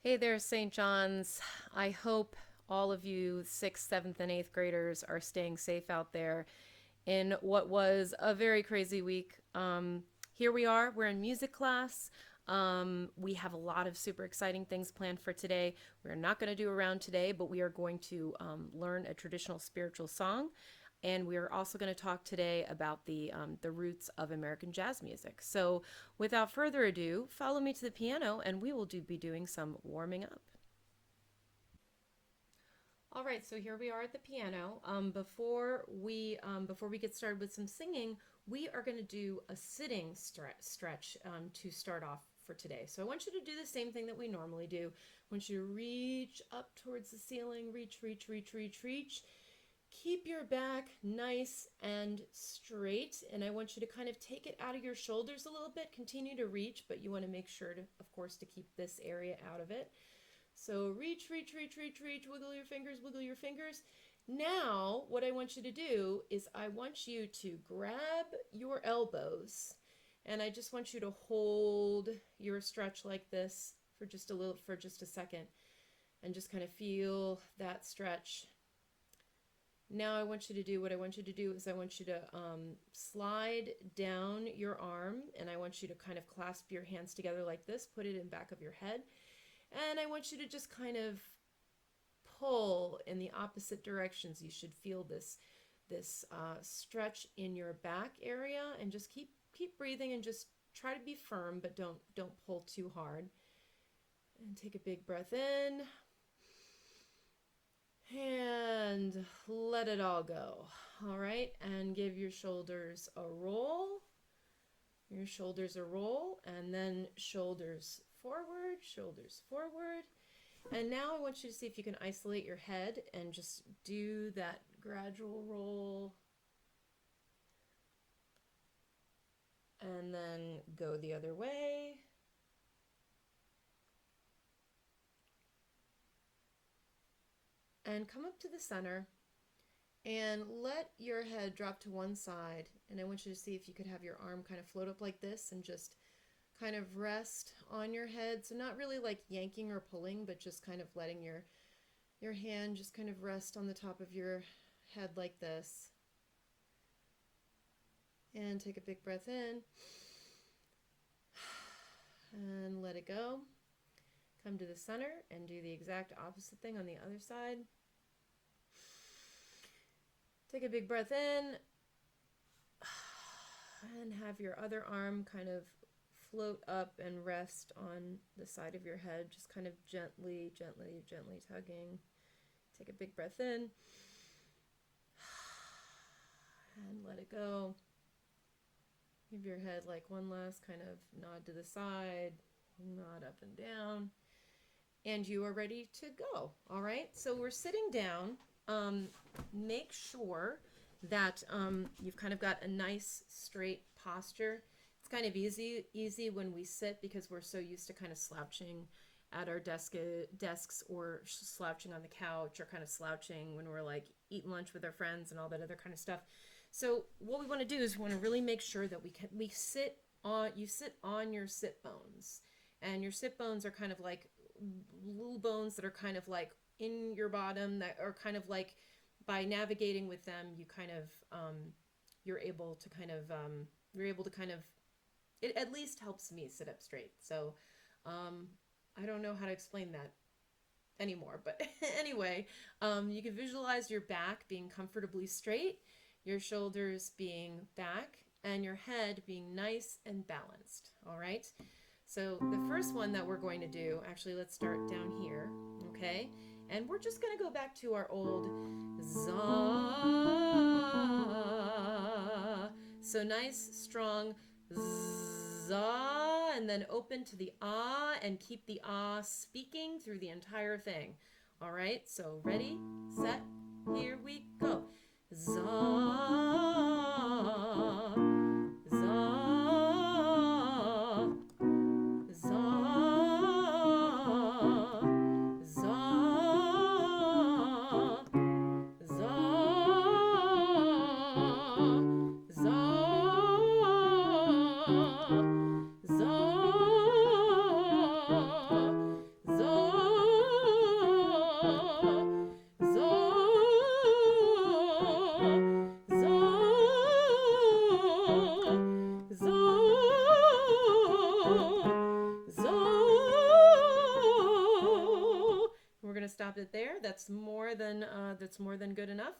Hey there, St. John's. I hope all of you 6th, 7th, and 8th graders are staying safe out there in what was a very crazy week. Here we are, we're in music class. We have a lot of super exciting things planned for today. We're not going to do a round today, but we are going to learn a traditional spiritual song. And we are also going to talk today about the roots of American jazz music. So, without further ado, follow me to the piano, and we will be doing some warming up. All right, so here we are at the piano. Before we get started with some singing, we are going to do a sitting stretch to start off for today. So I want you to do the same thing that we normally do. I want you to reach up towards the ceiling, reach, reach, reach, reach, reach. Keep your back nice and straight, and I want you to kind of take it out of your shoulders a little bit. Continue to reach, but you want to make sure to, of course, to keep this area out of it. So reach, reach, reach, reach, reach, wiggle your fingers, wiggle your fingers. Now, what I want you to do is I want you to grab your elbows, and I just want you to hold your stretch like this for just a second, and just kind of feel that stretch. Now I want you to do what I want you to do is I want you to slide down your arm, and I want you to kind of clasp your hands together like this, put it in back of your head, and I want you to just kind of pull in the opposite directions. You should feel this stretch in your back area, and just keep breathing and just try to be firm, but don't pull too hard. And take a big breath in. And let it all go. All right, and give your shoulders a roll. Your shoulders a roll, and then shoulders forward, shoulders forward. And now I want you to see if you can isolate your head and just do that gradual roll. And then go the other way. And come up to the center and let your head drop to one side. And I want you to see if you could have your arm kind of float up like this and just kind of rest on your head. So not really like yanking or pulling, but just kind of letting your hand just kind of rest on the top of your head like this. And take a big breath in and let it go. Come to the center and do the exact opposite thing on the other side. Take a big breath in and have your other arm kind of float up and rest on the side of your head, just kind of gently, gently, gently tugging. Take a big breath in and let it go. Give your head like one last kind of nod to the side, nod up and down, and you are ready to go. All right, so we're sitting down. Make sure that you've kind of got a nice straight posture. It's kind of easy when we sit because we're so used to kind of slouching at our desks or slouching on the couch, or kind of slouching when we're like eating lunch with our friends and all that other kind of stuff. So what we want to do is we want to really make sure that you sit on your sit bones, and your sit bones are kind of like little bones that are kind of like in your bottom, that are kind of like, by navigating with them, you kind of you're able to kind of it at least helps me sit up straight. So I don't know how to explain that anymore, but anyway, you can visualize your back being comfortably straight, your shoulders being back, and your head being nice and balanced. All right, so the first one that we're going to do, actually let's start down here, okay, and we're just going to go back to our old za. So nice strong za, and then open to the ah, and keep the ah speaking through the entire thing. All right, so ready, set, here we go. Za, za, za, za, za, za, za, za. it there. That's more than good enough.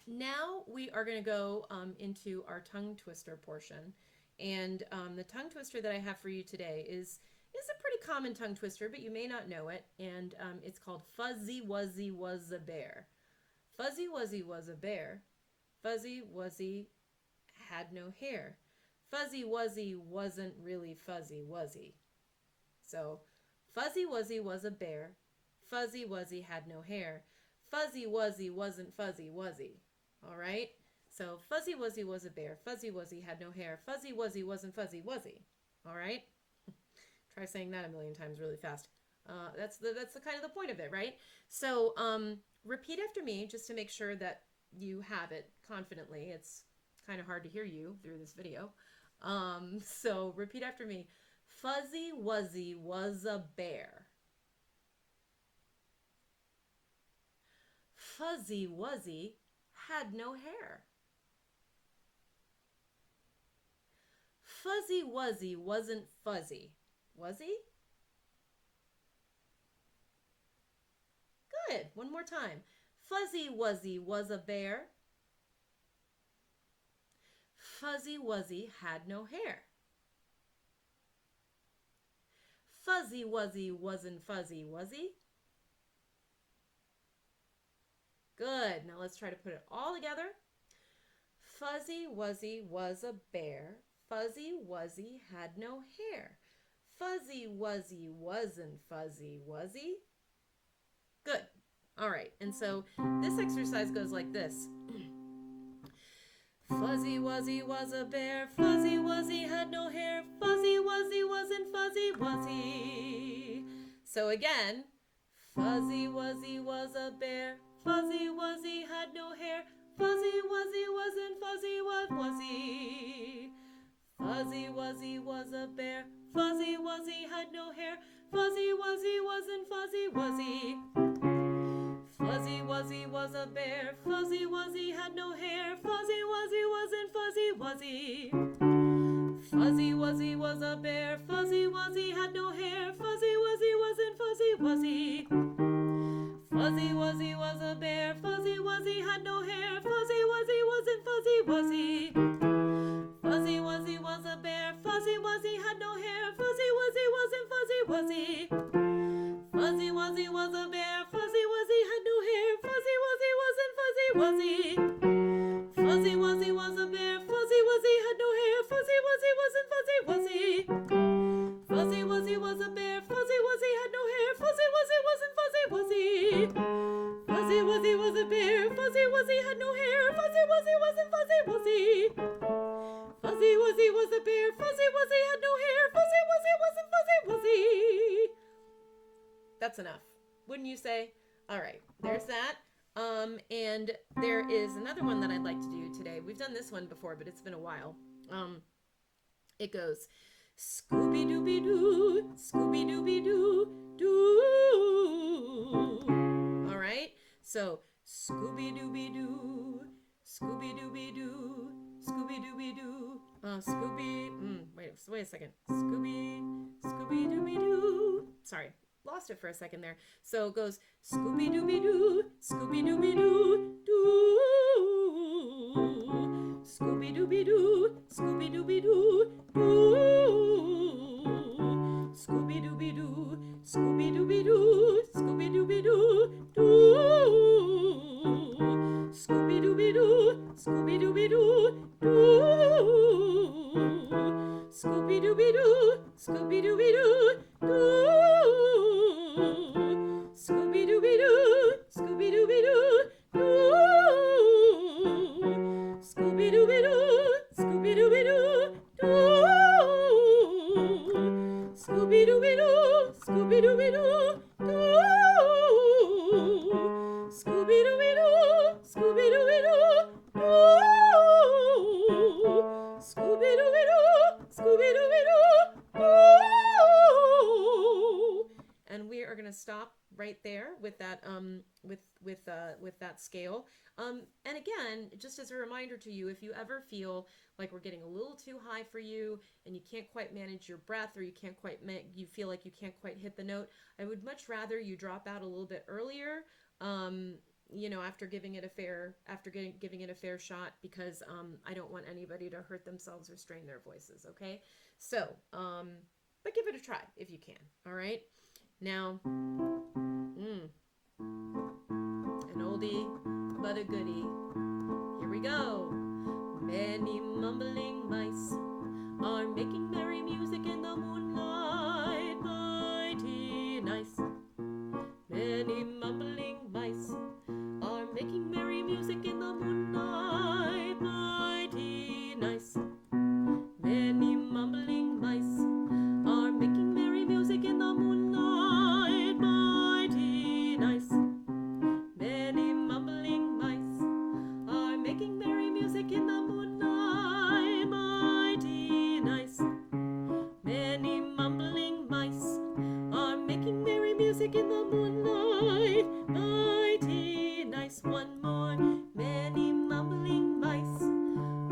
Now we are going to go into our tongue twister portion. And the tongue twister that I have for you today is a pretty common tongue twister, but you may not know it. And it's called Fuzzy Wuzzy Was a Bear. Fuzzy Wuzzy was a bear. Fuzzy Wuzzy had no hair. Fuzzy Wuzzy wasn't really fuzzy, was he? So, Fuzzy Wuzzy was a bear. Fuzzy Wuzzy had no hair. Fuzzy Wuzzy wasn't fuzzy, was he? All right? So, Fuzzy Wuzzy was a bear. Fuzzy Wuzzy had no hair. Fuzzy Wuzzy wasn't fuzzy, was he? All right? Try saying that a million times really fast. That's the kind of the point of it, right? So, repeat after me just to make sure that you have it confidently. It's kind of hard to hear you through this video. So repeat after me. Fuzzy Wuzzy was a bear. Fuzzy Wuzzy had no hair. Fuzzy Wuzzy wasn't fuzzy, was he? Good. One more time. Fuzzy Wuzzy was a bear. Fuzzy Wuzzy had no hair. Fuzzy Wuzzy wasn't fuzzy, was he? Good. Now let's try to put it all together. Fuzzy Wuzzy was a bear. Fuzzy Wuzzy had no hair. Fuzzy Wuzzy wasn't fuzzy, was he? Good. All right. And so this exercise goes like this. Fuzzy Wuzzy was a bear. Fuzzy Wuzzy had no hair. Fuzzy Wuzzy wasn't fuzzy, was he? So again, Fuzzy Wuzzy was a bear. Fuzzy Wuzzy had no hair. Fuzzy Wuzzy wasn't fuzzy, what was he? Fuzzy Wuzzy was a bear. Fuzzy Wuzzy had no hair. Fuzzy Wuzzy wasn't fuzzy, was he? Fuzzy Wuzzy was a bear. Fuzzy Wuzzy had no hair. Fuzzy Wuzzy wasn't fuzzy, was he? Fuzzy Wuzzy was a bear. Fuzzy Wuzzy had no hair. Fuzzy Wuzzy wasn't fuzzy, was he? Fuzzy Wuzzy was a bear. Fuzzy Wuzzy had no hair. Fuzzy Wuzzy wasn't fuzzy, was he? Fuzzy Wuzzy was a bear. Fuzzy Wuzzy had no hair. Fuzzy Wuzzy wasn't fuzzy, was he? Fuzzy Wuzzy was a bear. Fuzzy Wuzzy had no hair. Fuzzy Wuzzy wasn't fuzzy, was he? Fuzzy Wuzzy was a bear. Fuzzy Wuzzy had no hair. Fuzzy Wuzzy wasn't fuzzy, was he? Fuzzy Wuzzy was a bear. Fuzzy Wuzzy had no hair. Fuzzy Wuzzy wasn't fuzzy, was he? Fuzzy Wuzzy was a bear. Fuzzy Wuzzy had no hair. Fuzzy Wuzzy wasn't fuzzy, was he? Fuzzy Wuzzy was a bear. Fuzzy Wuzzy had no hair. Fuzzy Wuzzy wasn't fuzzy, was he? That's enough, wouldn't you say? All right, there's that. And there is another one that I'd like to do today. We've done this one before, but it's been a while. It goes, Scooby-Dooby-Doo, Scooby-Dooby-Doo, doo. All right, so Scooby-Dooby-Doo, Scooby-Dooby-Doo, Scooby-Dooby-Doo, wait a second. Scooby-Dooby-Doo. Sorry, lost it for a second there. So it goes Scooby-Dooby-Doo, Scooby-Dooby-Doo, doo. Scooby-Dooby-Doo, Scooby-Dooby-Doo, doo. Scooby-Dooby-Doo, Scooby-Dooby-Doo, Scooby-Dooby-Doo, doo. Scooby-Dooby-Doo, Scooby-Dooby-Doo, doo. Scooby-Dooby-Doo, Scooby-Dooby-Doo, doo. Scooby-Dooby-Doo, Scooby-Dooby-Doo, doo. Scooby-Dooby-Doo, Scooby-Dooby-Doo, doo. Scooby-Dooby-Doo, Scooby-Dooby-Doo, doo. Scooby-Dooby-Doo, Scooby-Dooby-Doo, doo. Scooby-Dooby-Doo, Scooby-Dooby-Doo, doo. And we are going to stop right there with that with that scale. And again, just as a reminder to you, if you ever feel like we're getting a little too high for you and you can't quite manage your breath, or you can't quite you feel like you can't quite hit the note, I would much rather you drop out a little bit earlier. After giving it a fair shot, because I don't want anybody to hurt themselves or strain their voices. Okay, so but give it a try if you can. All right, now, an oldie but a goodie. Here we go. Many mumbling mice are making merry music in the moonlight, mighty nice. Many mumbling mice are making merry music in the moonlight, mighty nice. Many mumbling mice are making merry music in the moonlight, mighty nice. Many mumbling mice are making merry music in the moonlight, mighty nice. Many mumbling mice are making merry music in the moonlight, mighty nice. One more. Many mumbling mice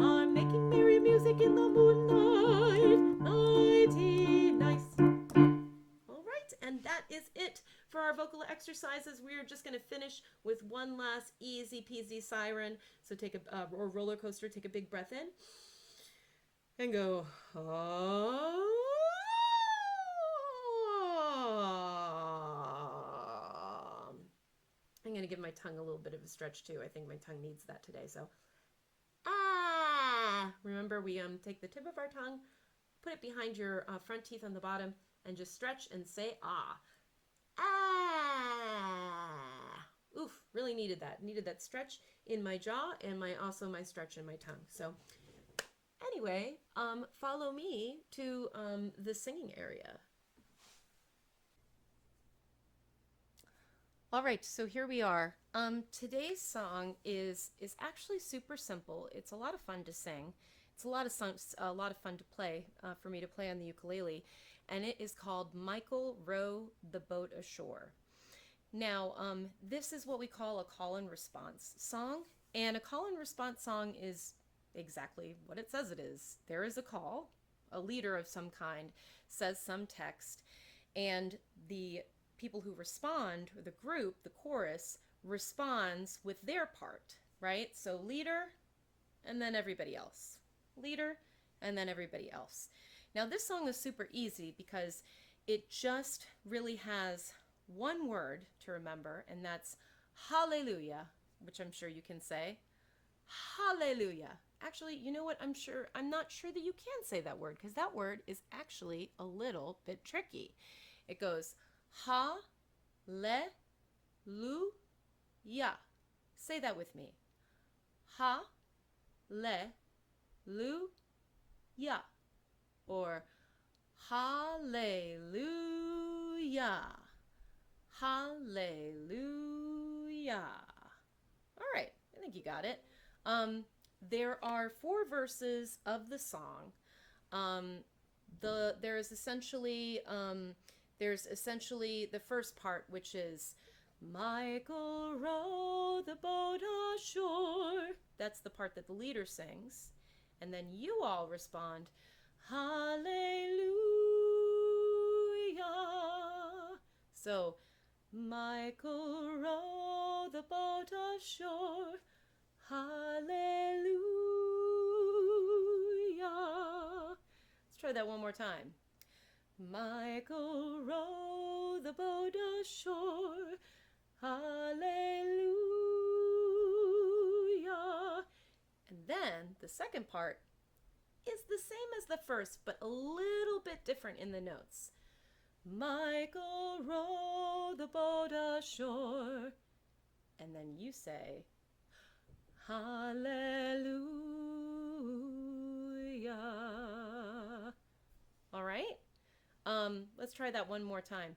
are making merry music in the moonlight, mighty nice. All right, and that is it for our vocal exercises. We are just going to finish with one last easy peasy siren. So take or roller coaster, take a big breath in and go, oh. I'm going to give my tongue a little bit of a stretch too. I think my tongue needs that today. So, ah. Remember, we take the tip of our tongue, put it behind your front teeth on the bottom, and just stretch and say ah. Ah. Oof, really needed that. Needed that stretch in my jaw and also my stretch in my tongue. So anyway, follow me to the singing area. All right, so here we are. Today's song is actually super simple. It's a lot of fun to sing. It's a lot of fun to play for me to play on the ukulele, and it is called Michael Row the Boat Ashore. Now, this is what we call a call and response song, and a call and response song is exactly what it says it is. There is a call, a leader of some kind says some text, and the people who respond, or the group, the chorus, responds with their part, right? So leader, and then everybody else. Leader, and then everybody else. Now this song is super easy because it just really has one word to remember, and that's hallelujah, which I'm sure you can say. Hallelujah. Actually, you know what? I'm not sure that you can say that word, because that word is actually a little bit tricky. It goes ha-le-lu-ya. Say that with me. Ha-le-lu-ya. Or hallelujah. Hallelujah. All right, I think you got it. There are 4 verses of the song. There's essentially the first part, which is Michael row the boat ashore. That's the part that the leader sings. And then you all respond, hallelujah. So, Michael row the boat ashore. Hallelujah. Let's try that one more time. Michael row the boat ashore. Hallelujah. And then the second part is the same as the first, but a little bit different in the notes. Michael row the boat ashore. And then you say, hallelujah. All right? Let's try that one more time.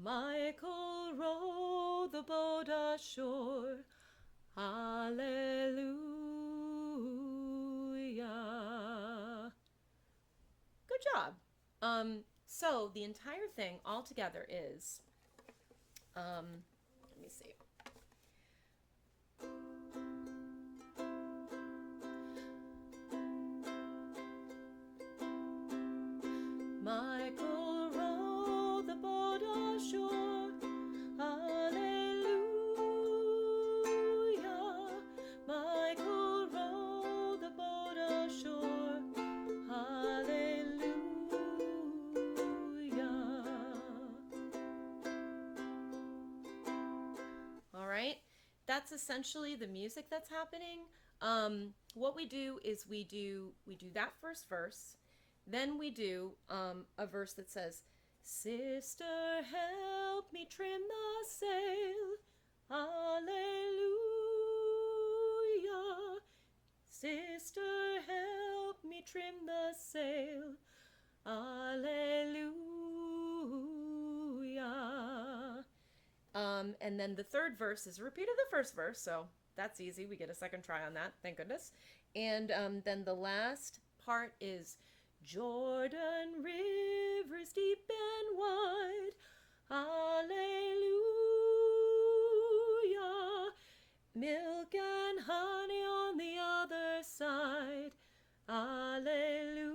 Michael row the boat ashore. Hallelujah. Good job. So the entire thing all together is Let me see. Michael rowed the boat ashore. Hallelujah. Michael rowed the boat ashore. Hallelujah. All right. That's essentially the music that's happening. What we do is we do that first verse. Then we do a verse that says, "Sister, help me trim the sail. Hallelujah. Sister, help me trim the sail. Hallelujah." And then the third verse is a repeat of the first verse, so that's easy. We get a second try on that, thank goodness. And then the last part is, "Jordan River is deep and wide. Hallelujah. Milk and honey on the other side. Hallelujah."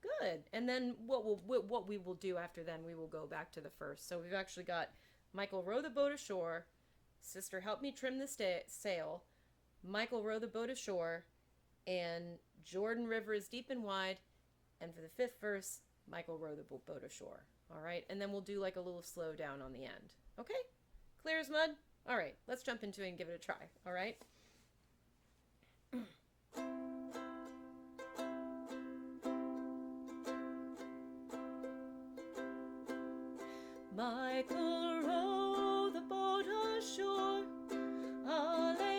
Good. And then what we will do after then, we will go back to the first. So we've actually got Michael row the boat ashore. Sister, help me trim the sail. Michael row the boat ashore. And Jordan River is deep and wide. And for the fifth verse, Michael row the boat ashore. All right. And then we'll do like a little slow down on the end. Okay? Clear as mud? All right. Let's jump into it and give it a try. All right? Michael row the boat ashore. Hallelujah.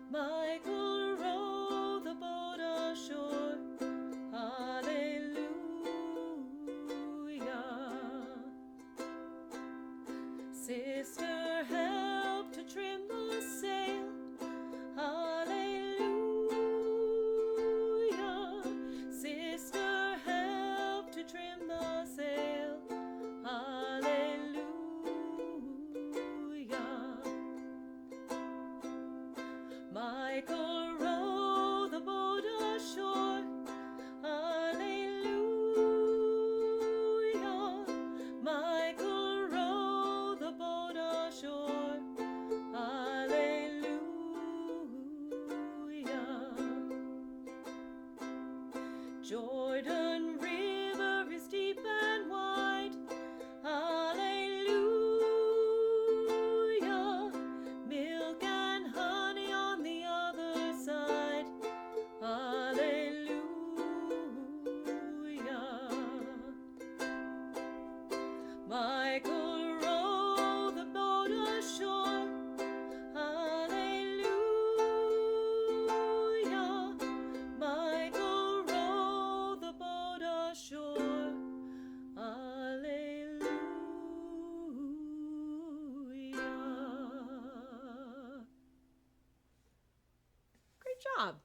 Michael row the boat ashore. Hallelujah. Sister, help to trim the sail. Hallelujah. Sister, help to trim the sail. Hallelujah. Michael row the boat ashore. Hallelujah. Michael row the boat ashore. Hallelujah. Jordan River is deep and wide. Hallelujah. Milk and honey on the other side. Hallelujah. Michael row the boat ashore. Hallelujah. Michael row the boat ashore. Hallelujah. Great job.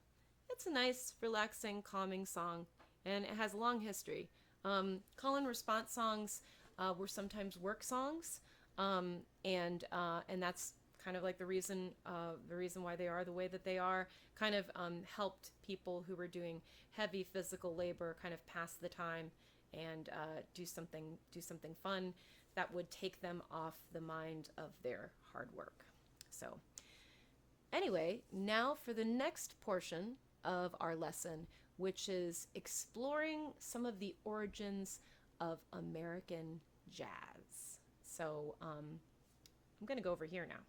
It's a nice, relaxing, calming song, and it has a long history. Call and response songs were sometimes work songs, and that's kind of like the reason why they are the way that they are. Kind of helped people who were doing heavy physical labor kind of pass the time and do something fun that would take them off the mind of their hard work. So anyway, now for the next portion of our lesson, which is exploring some of the origins of American jazz. So I'm going to go over here now.